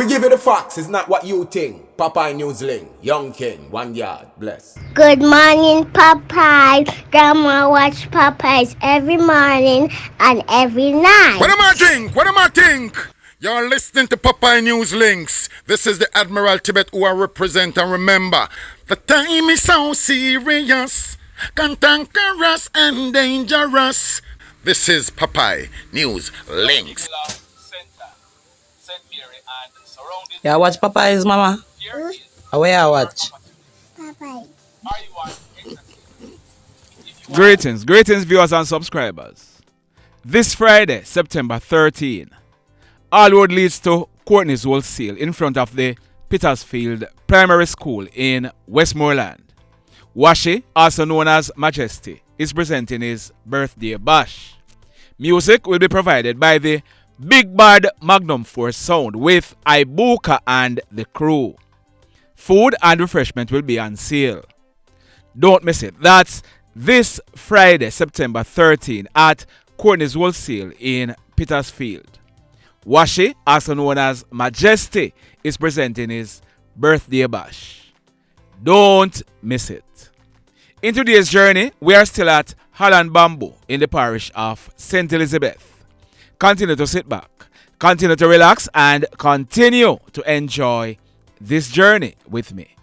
We give you the facts, it's not what you think. Popeye Newsling, Young King, 1 yard, bless. Good morning, Popeye. Grandma watch Popeyes every morning and every night. What am I think? What am I think? You're listening to Popeye News Links. This is the Admiral Tibet who I represent, and remember, the time is so serious, cantankerous and dangerous. This is Popeye News Links. Yeah, watch Popeyes, mama. Where I watch? Popeye. Greetings, viewers and subscribers. This Friday, September 13, all road leads to Courtney's Wholesale in front of the Petersfield Primary School in Westmorland. Washi, also known as Majesty, is presenting his birthday bash. Music will be provided by the Big Bad Magnum Force Sound with Ibuka and the crew. Food and refreshment will be on sale. Don't miss it. That's this Friday, September 13 at Courtney's Wholesale in Petersfield. Washi, also known as Majesty, is presenting his birthday bash. Don't miss it. In today's journey, we are still at Holland Bamboo in the parish of St. Elizabeth. Continue to sit back, continue to relax, and continue to enjoy this journey with me.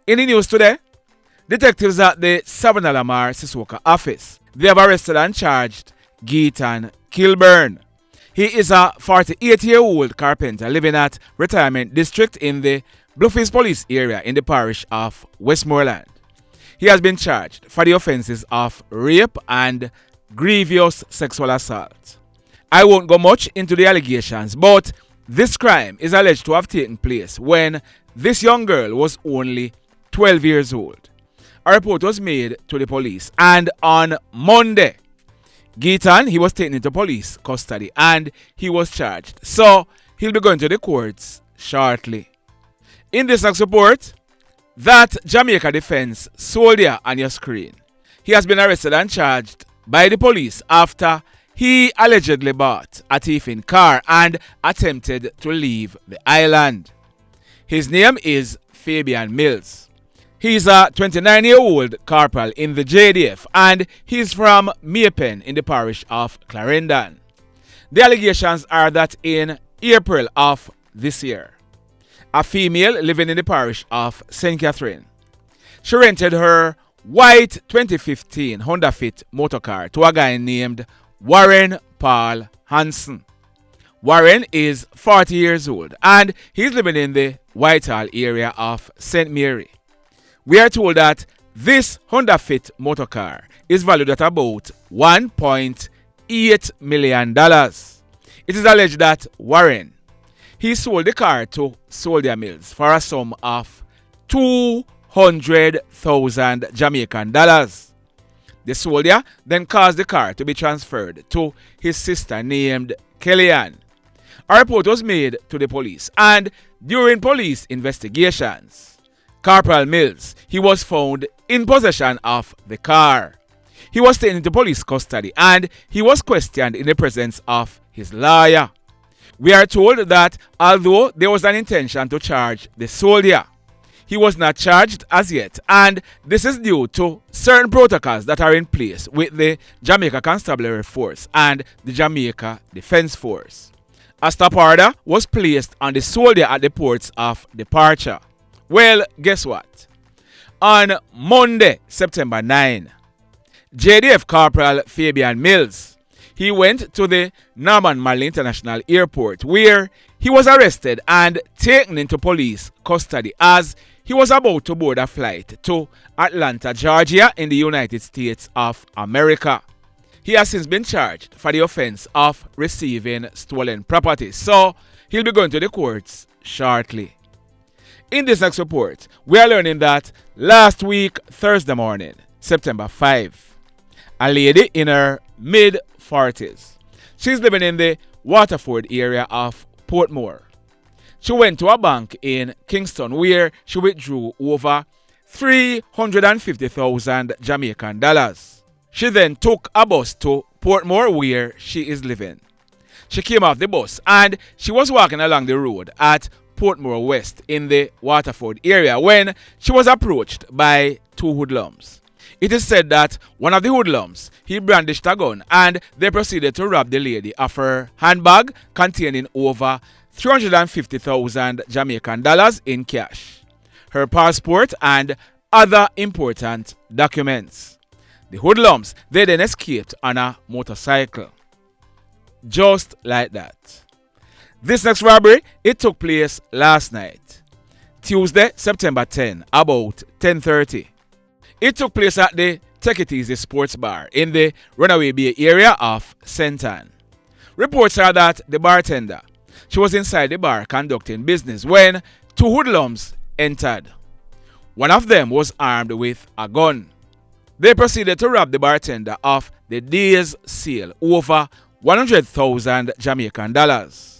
In the news today, detectives at the Savannah Lamar Siswoka office, they have arrested and charged Geetan Kilburn. He is a 48-year-old carpenter living at Retirement District in the Bluefields Police area in the parish of Westmorland. He has been charged for the offenses of rape and grievous sexual assault. I won't go much into the allegations, but this crime is alleged to have taken place when this young girl was only 12 years old. A report was made to the police, and on Monday, Geetan, he was taken into police custody and he was charged. So, he'll be going to the courts shortly. In this next report, that Jamaica Defense soldier on your screen, he has been arrested and charged by the police after he allegedly bought a thieving car and attempted to leave the island. His name is Fabian Mills. He's a 29-year-old corporal in the JDF and he's from Maypen in the parish of Clarendon. The allegations are that in April of this year, a female living in the parish of St. Catherine, she rented her white 2015 Honda Fit motorcar to a guy named Warren Paul Hansen. Warren is 40 years old and he's living in the Whitehall area of St. Mary. We are told that this Honda Fit motorcar is valued at about $1.8 million. It is alleged that Warren, he sold the car to Soldier Mills for a sum of 200,000 Jamaican dollars. The soldier then caused the car to be transferred to his sister named Kellyanne. A report was made to the police, and during police investigations, Corporal Mills, he was found in possession of the car. He was taken into police custody and he was questioned in the presence of his lawyer. We are told that although there was an intention to charge the soldier, he was not charged as yet, and this is due to certain protocols that are in place with the Jamaica Constabulary Force and the Jamaica Defense Force. A stop order was placed on the soldier at the ports of departure. Well, guess what? On Monday, September 9, JDF Corporal Fabian Mills, he went to the Norman Manley International Airport where he was arrested and taken into police custody as he was about to board a flight to Atlanta, Georgia in the United States of America. He has since been charged for the offense of receiving stolen property, so he'll be going to the courts shortly. In this next report, we are learning that last week, Thursday morning, September 5, a lady in her mid-40s, she's living in the Waterford area of Portmore. She went to a bank in Kingston where she withdrew over 350,000 Jamaican dollars. She then took a bus to Portmore where she is living. She came off the bus and she was walking along the road at Portmore West in the Waterford area when she was approached by two hoodlums. It is said that one of the hoodlums, he brandished a gun and they proceeded to rob the lady of her handbag containing over 350,000 Jamaican dollars in cash, her passport and other important documents. The hoodlums, they then escaped on a motorcycle. Just like that. This next robbery, it took place last night, Tuesday, September 10, about 10:30. It took place at the Take It Easy Sports Bar in the Runaway Bay area of St. Ann. Reports are that the bartender, she was inside the bar conducting business when two hoodlums entered. One of them was armed with a gun. They proceeded to rob the bartender of the day's sale over 100,000 Jamaican dollars.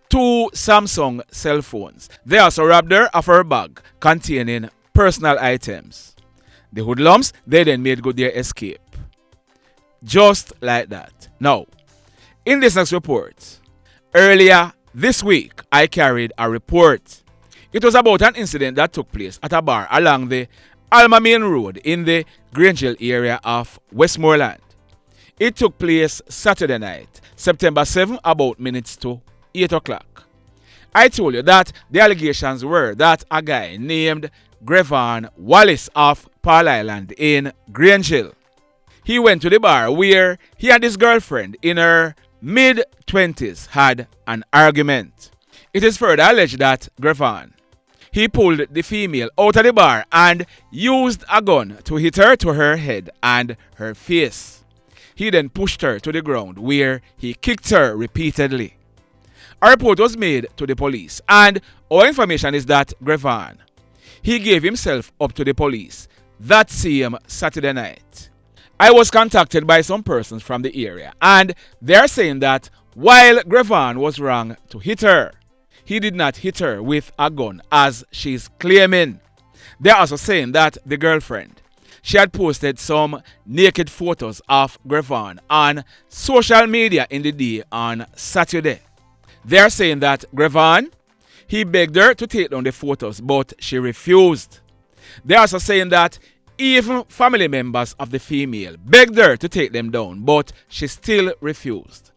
Two Samsung cell phones. They also robbed her of her bag containing personal items. The hoodlums, they then made good their escape. Just like that. Now, in this next report, earlier this week, I carried a report. It was about an incident that took place at a bar along the Alma Main Road in the Grevaughn area of Westmorland. It took place Saturday night, September 7, about minutes to 8 o'clock. I told you that the allegations were that a guy named Grevaughn Wallace of Paul Island in Grevaughn, he went to the bar where he and his girlfriend in her mid-20s had an argument. It is further alleged that Grevaughn, he pulled the female out of the bar and used a gun to hit her to her head and her face. He then pushed her to the ground where he kicked her repeatedly. A report was made to the police and our information is that Grevaughn, he gave himself up to the police that same Saturday night. I was contacted by some persons from the area and they are saying that while Grevaughn was wrong to hit her, he did not hit her with a gun as she's claiming. They are also saying that the girlfriend, she had posted some naked photos of Grevaughn on social media in the day on Saturday. They are saying that Grevaughn, he begged her to take down the photos, but she refused. They are also saying that even family members of the female begged her to take them down, but she still refused.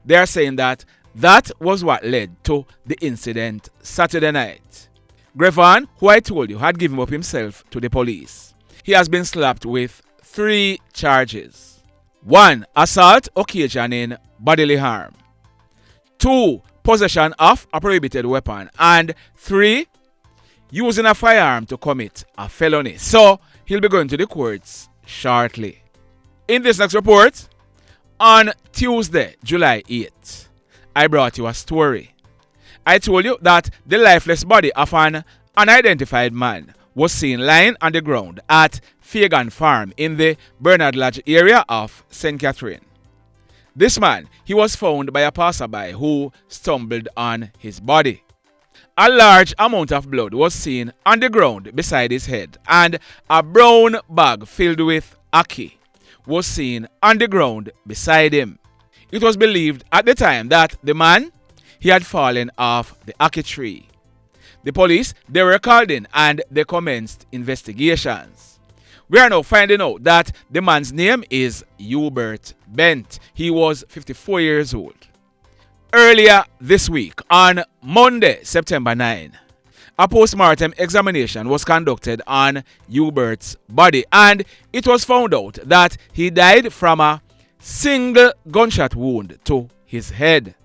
They are saying that that was what led to the incident Saturday night. Grevaughn, who I told you had given up himself to the police, he has been slapped with 3 charges. 1. Assault occasioning bodily harm. 2. Possession of a prohibited weapon. And 3. Using a firearm to commit a felony. So, he'll be going to the courts shortly. In this next report, on Tuesday, July 8th, I brought you a story. I told you that the lifeless body of an unidentified man was seen lying on the ground at Fabian Farm in the Bernard Lodge area of St. Catherine. This man, he was found by a passerby who stumbled on his body. A large amount of blood was seen on the ground beside his head and a brown bag filled with ackee was seen on the ground beside him. It was believed at the time that the man, he had fallen off the ackee tree. The police, they were called in and they commenced investigations. We are now finding out that the man's name is Hubert Bent. He was 54 years old. Earlier this week, on Monday, September 9, a post-mortem examination was conducted on Hubert's body and it was found out that he died from a single gunshot wound to his head.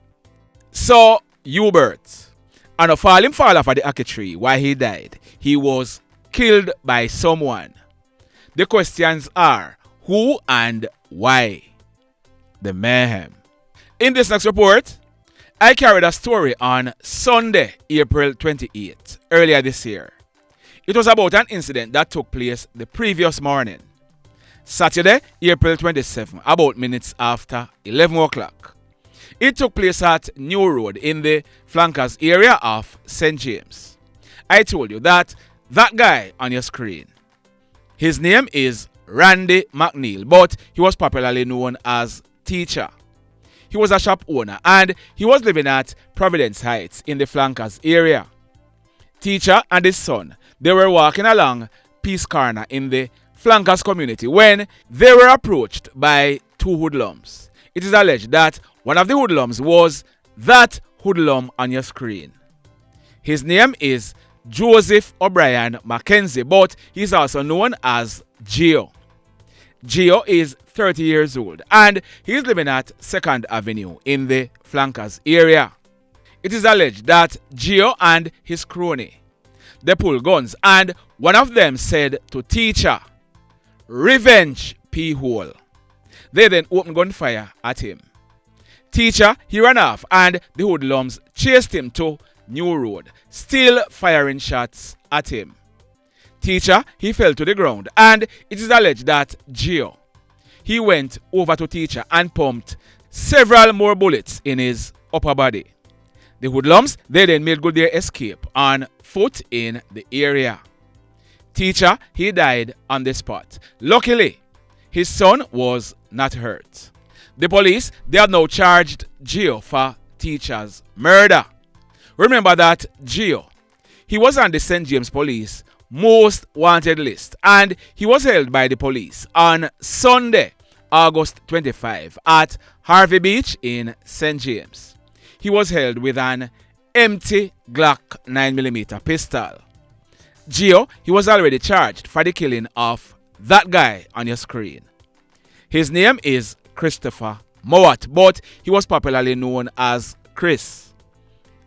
So, Hubert, and a fall off of the ackee tree while he died, he was killed by someone. The questions are, who and why? The mayhem. In this next report, I carried a story on Sunday, April 28th, earlier this year. It was about an incident that took place the previous morning. Saturday, April 27th, about minutes after 11 o'clock. It took place at New Road in the flankers area of St. James. I told you that guy on your screen, his name is Randy McNeil, but he was popularly known as Teacha. He was a shop owner and he was living at Providence Heights in the Flankers area. Teacha and his son, they were walking along Peace Corner in the Flankers community when they were approached by two hoodlums. It is alleged that one of the hoodlums was that hoodlum on your screen. His name is Joseph O'Brien McKenzie, but he's also known as Gio. Gio is 30 years old and he's living at 2nd Avenue in the Flankers area. It is alleged that Gio and his crony, they pulled guns and one of them said to Teacha, "Revenge, P-hole." They then opened gunfire at him. Teacha, he ran off and the hoodlums chased him to New Road, still firing shots at him. Teacha, he fell to the ground and it is alleged that Gio, he went over to Teacha and pumped several more bullets in his upper body. The hoodlums, they then made good their escape on foot in the area. Teacha, he died on the spot. Luckily, his son was not hurt. The police, they have now charged Gio for Teacha's murder. Remember that Gio, he was on the St. James Police most wanted list and he was held by the police on Sunday, August 25 at Harvey Beach in St. James. He was held with an empty Glock 9mm pistol. Gio, he was already charged for the killing of that guy on your screen. His name is Christopher Mowatt, but he was popularly known as Chris.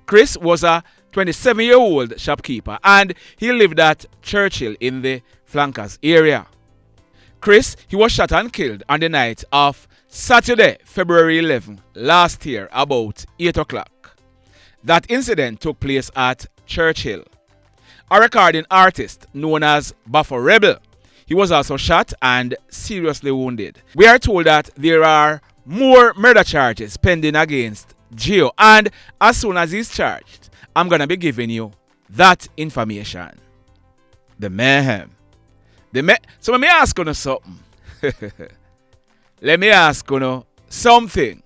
Chris was a 27-year-old shopkeeper and he lived at Churchill in the Flankers area. Chris, he was shot and killed on the night of Saturday, February 11 last year about 8 o'clock. That incident took place at Churchill. A recording artist known as Buffalo Rebel, he was also shot and seriously wounded. We are told that there are more murder charges pending against Gio, and as soon as he's charged, I'm gonna be giving you that information. The mayhem. So let me ask you something. Let me ask you something.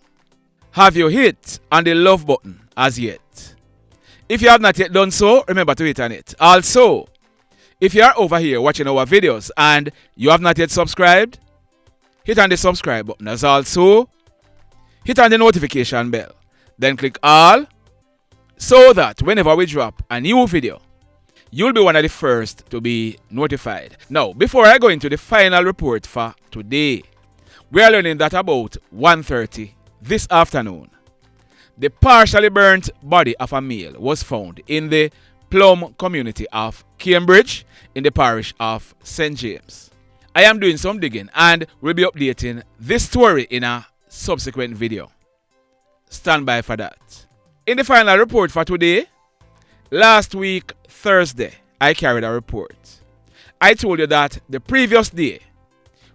Have you hit on the love button as yet? If you have not yet done so, remember to hit on it. Also, if you are over here watching our videos and you have not yet subscribed, hit on the subscribe button. As also, hit on the notification bell. Then click all so that whenever we drop a new video, you'll be one of the first to be notified. Now, before I go into the final report for today, we are learning that about 1:30 this afternoon, the partially burnt body of a male was found in the Plum community of Cambridge in the parish of St. James. I am doing some digging and will be updating this story in a subsequent video. Stand by for that. In the final report for today, last week Thursday, I carried a report. I told you that the previous day,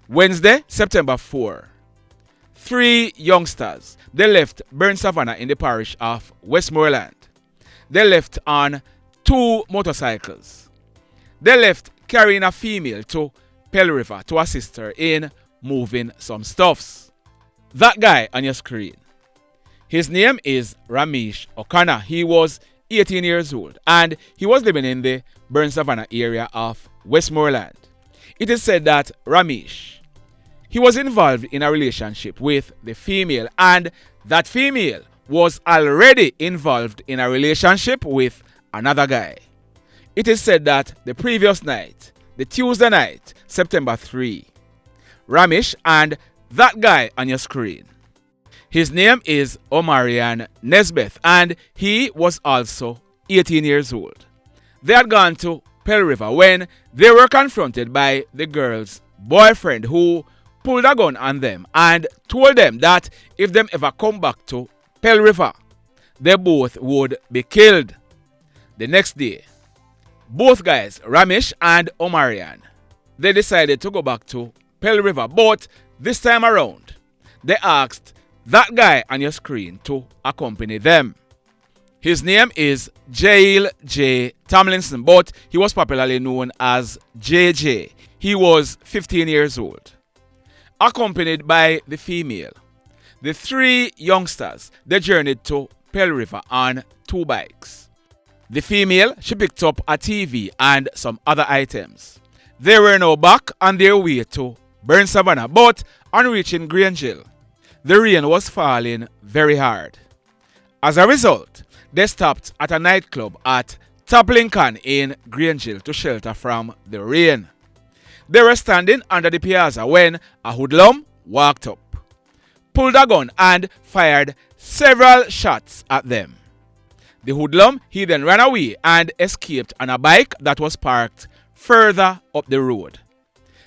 Wednesday, September 4, 3 youngsters, they left Burn Savannah in the parish of Westmorland. They left on 2 motorcycles. They left carrying a female to Pell River to assist her in moving some stuffs. That guy on your screen, his name is Ramesh O'Connor. He was 18 years old and he was living in the Burn Savannah area of Westmorland. It is said that Ramesh, he was involved in a relationship with the female and that female was already involved in a relationship with another guy. It is said that the previous night, the Tuesday night, September 3, Ramesh and that guy on your screen, his name is Omarion Nesbeth and he was also 18 years old. They had gone to Pell River when they were confronted by the girl's boyfriend who pulled a gun on them and told them that if them ever come back to Pell River, they both would be killed. The next day, both guys, Ramesh and Omarion, they decided to go back to Pell River, but this time around, they asked that guy on your screen to accompany them. His name is Jael-Jay Tomlinson, but he was popularly known as JJ. He was 15 years old. Accompanied by the female, The three youngsters, they journeyed to Pell River on 2 bikes. The female, she picked up a TV and some other items. They were now back on their way to Burn Savannah, but on reaching Grangeville, the rain was falling very hard. As a result, they stopped at a nightclub at Tomlinson in Grangeville to shelter from the rain. They were standing under the piazza when a hoodlum walked up, pulled a gun and fired several shots at them. The hoodlum, he then ran away and escaped on a bike that was parked further up the road.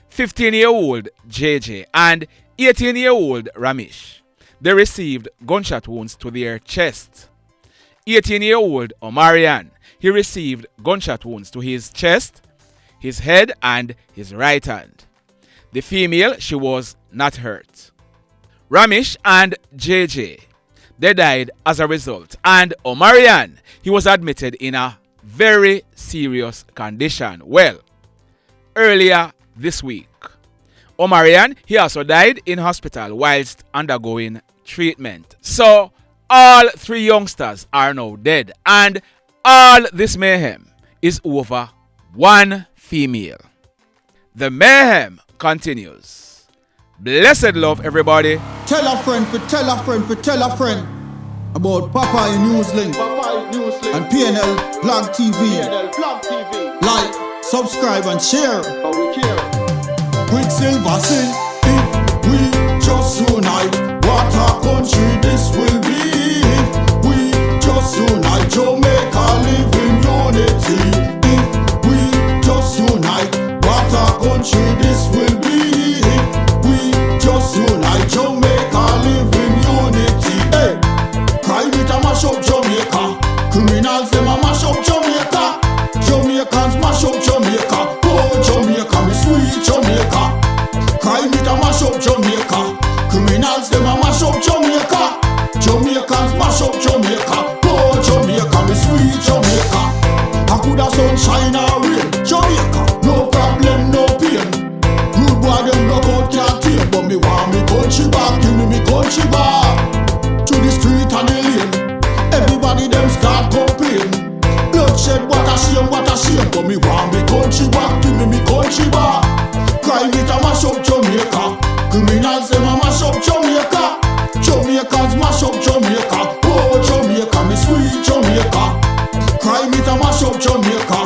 15-year-old JJ and 18-year-old Ramesh, they received gunshot wounds to their chest. 18-year-old Omarion, he received gunshot wounds to his chest, his head and his right hand. The female, she was not hurt. Ramesh and JJ, they died as a result, and Omarion, he was admitted in a very serious condition. Well, earlier this week, Omarion, he also died in hospital whilst undergoing treatment. So, all three youngsters are now dead, and all this mayhem is over one female. The mayhem continues. Blessed love, everybody. Tell a friend for tell a friend for tell a friend about Popeye Newslink and PNL Blog TV. Like, subscribe and share. Quicksilver sing, if we just unite, what a country this will be. If we just unite, Jamaica live in unity. If we just unite, what a country this will be. If we just unite, Jamaica live in unity. Hey, crime it a mash up Jamaica. Criminals them a mash up Jamaica. Jamaicans mash up Jamaica. Oh Jamaica, me sweet Jamaica. Crime it a mash up Jamaica. Criminals them a mash up Jamaica. Jamaicans mash up Jamaica. Oh Jamaica, me sweet Jamaica. I coulda sunshine or rain. Jamaica, no problem, no pain. Rude boy them knock out can't tame, but me want me country back. Give me country back. To the street and the lane, everybody them start complain. Bloodshed, what a shame, but me want me country back. Give me country back. Crime it a mash up Jamaica. Criminals them a mash up Jamaica. Jamaicans mash up Jamaica. Oh Jamaica, me sweet Jamaica. Crime it a mash up Jamaica.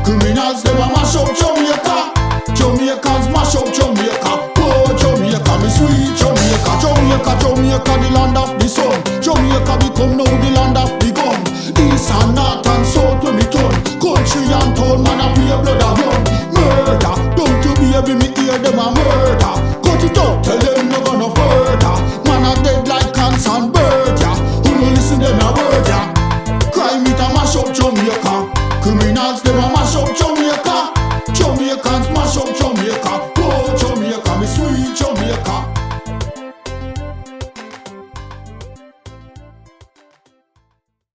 Criminals them a mash up Jamaica. Jamaicans mash up Jamaica. Oh Jamaica, me sweet Jamaica. Jamaica, the land of the sun. Jamaica become now the land of the gun. East and north and south when me turn. Country and town, man a pay blood a run. Murder, don't you baby me hear them a murder. Cut it out, tell them no gonna further. Man a dead like cans and bird, yeah. Who no listen them a word, yeah. Crime it a mash up Jamaica. Criminals them a mash up Jamaica. Jamaicans mash up Jamaica.